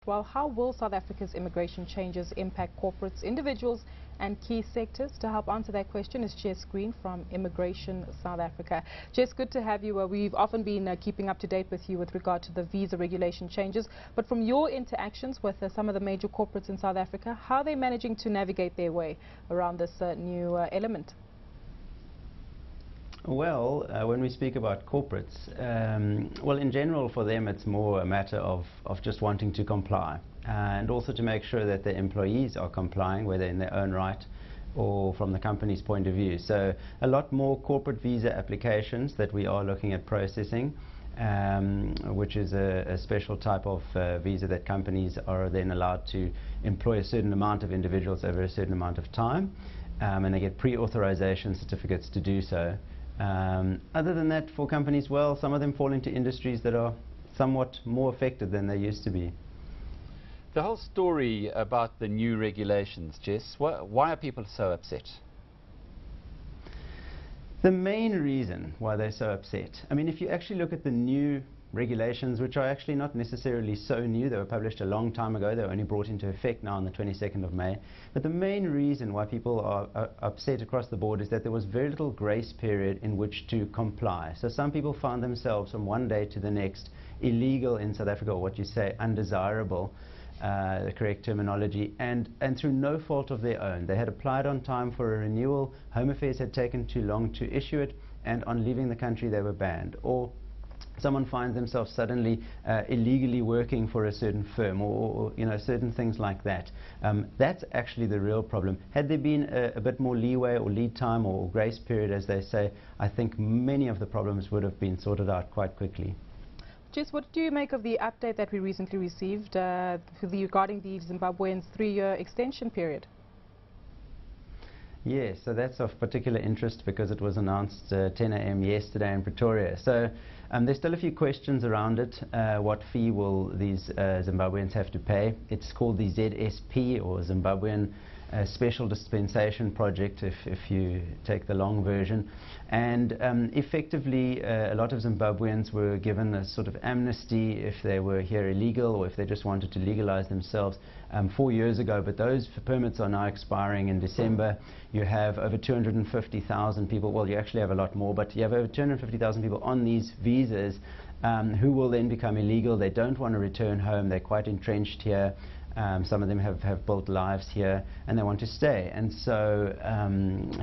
Well, how will South Africa's immigration changes impact corporates, individuals and key sectors? To help answer that question is Jess Green from Immigration South Africa. Jess, good to have you. We've often been keeping up to date with you with regard to the visa regulation changes, but from your interactions with some of the major corporates in South Africa, how are they managing to navigate their way around this new element? Well, when we speak about corporates, well, in general for them it's more a matter of just wanting to comply and also to make sure that their employees are complying, whether in their own right or from the company's point of view. So a lot more corporate visa applications that we are looking at processing, which is a special type of visa that companies are then allowed to employ a certain amount of individuals over a certain amount of time, and they get pre-authorization certificates to do so. Other than that, for companies, well, some of them fall into industries that are somewhat more affected than they used to be. The whole story about the new regulations, Jess, why are people so upset? The main reason why they're so upset, I mean, if you actually look at the new regulations, which are actually not necessarily so new, they were published a long time ago, they were only brought into effect now on the 22nd of May, but the main reason why people are upset across the board is that there was very little grace period in which to comply. So some people found themselves from one day to the next illegal in South Africa, or what you say, undesirable, the correct terminology, and through no fault of their own. They had applied on time for a renewal, Home Affairs had taken too long to issue it, and on leaving the country they were banned. Or someone finds themselves suddenly illegally working for a certain firm, or you know, certain things like that. That's actually the real problem. Had there been a bit more leeway or lead time or grace period, as they say, I think many of the problems would have been sorted out quite quickly. Jess, what do you make of the update that we recently received regarding the Zimbabweans' 3-year extension period? Yes, so that's of particular interest because it was announced 10 a.m. yesterday in Pretoria. So there's still a few questions around it. What fee will these Zimbabweans have to pay? It's called the ZSP, or Zimbabwean Special Dispensation Project, if you take the long version. And effectively a lot of Zimbabweans were given a sort of amnesty if they were here illegal or if they just wanted to legalize themselves 4 years ago, but those permits are now expiring in December. You have over 250,000 people, well, you actually have a lot more, but you have over 250,000 people on these visas who will then become illegal. They don't want to return home, they're quite entrenched here. Some of them have built lives here and they want to stay. And so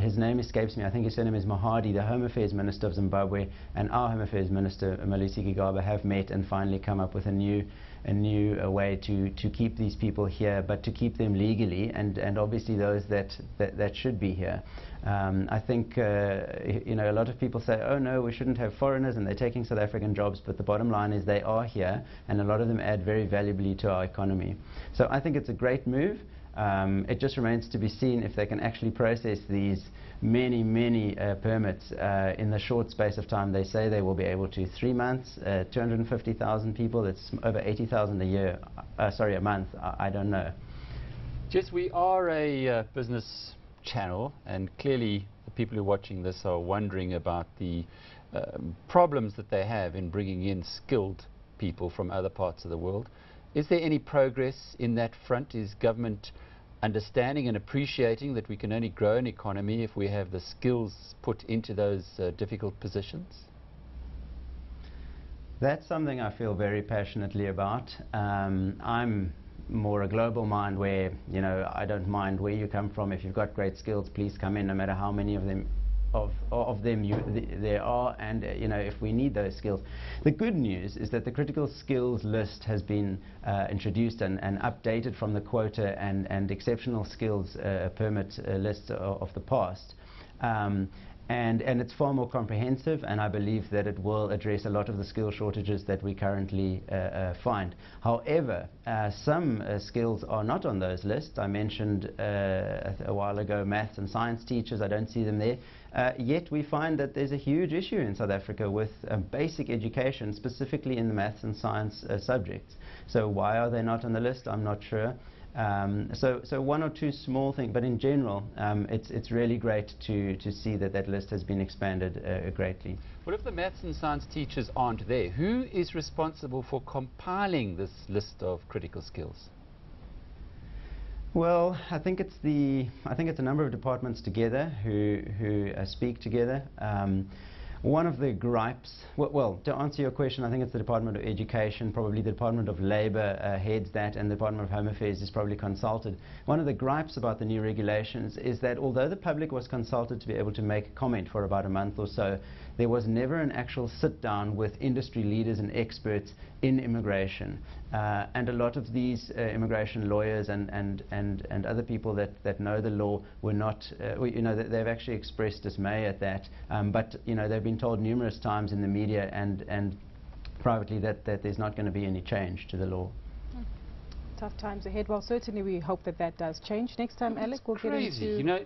his name escapes me, I think his surname is Mahadi, the Home Affairs Minister of Zimbabwe, and our Home Affairs Minister Malisi Gigaba have met and finally come up with a new way to keep these people here, but to keep them legally, and obviously those that should be here. I think you know, a lot of people say, oh no, we shouldn't have foreigners and they're taking South African jobs, but the bottom line is they are here and a lot of them add very valuably to our economy. So I think it's a great move. It just remains to be seen if they can actually process these many permits in the short space of time. They say they will be able to. 3 months, 250,000 people, it's over 80,000 a year, sorry, a month, I don't know. Jess, we are a business channel, and clearly the people who are watching this are wondering about the problems that they have in bringing in skilled people from other parts of the world. Is there any progress in that front? Is government understanding and appreciating that we can only grow an economy if we have the skills put into those difficult positions? That's something I feel very passionately about. I'm more a global mind where, you know, I don't mind where you come from. If you've got great skills, please come in, no matter how many of them there are, and you know, if we need those skills. The good news is that the critical skills list has been introduced and updated from the quota and exceptional skills permit list of the past. And it's far more comprehensive, and I believe that it will address a lot of the skill shortages that we currently find. However, some skills are not on those lists. I mentioned a while ago maths and science teachers, I don't see them there. Yet we find that there's a huge issue in South Africa with basic education, specifically in the maths and science subjects. So why are they not on the list? I'm not sure. So one or two small things, but in general, it's really great to see that list has been expanded greatly. Well, if the maths and science teachers aren't there, who is responsible for compiling this list of critical skills? Well, I think it's a number of departments together who speak together. One of the gripes, well, to answer your question, I think it's the Department of Education, probably the Department of Labour heads that, and the Department of Home Affairs is probably consulted. One of the gripes about the new regulations is that although the public was consulted to be able to make a comment for about a month or so, there was never an actual sit-down with industry leaders and experts in immigration. And a lot of these immigration lawyers and other people that know the law were not, they've actually expressed dismay at that, but they've been told numerous times in the media and privately that there's not going to be any change to the law. Tough times ahead. Well, certainly we hope that does change. Next time, Alec, we'll get into...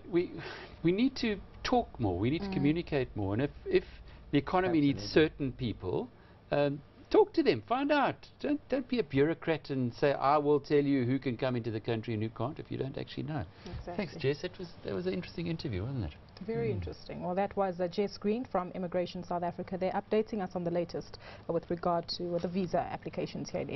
we need to talk more, we need to communicate more, and if the economy needs certain people, talk to them, find out. Don't be a bureaucrat and say, I will tell you who can come into the country and who can't if you don't actually know. Exactly. Thanks, Jess. That was an interesting interview, wasn't it? Very interesting. Well, that was Jess Green from Immigration South Africa. They're updating us on the latest with regard to the visa applications here in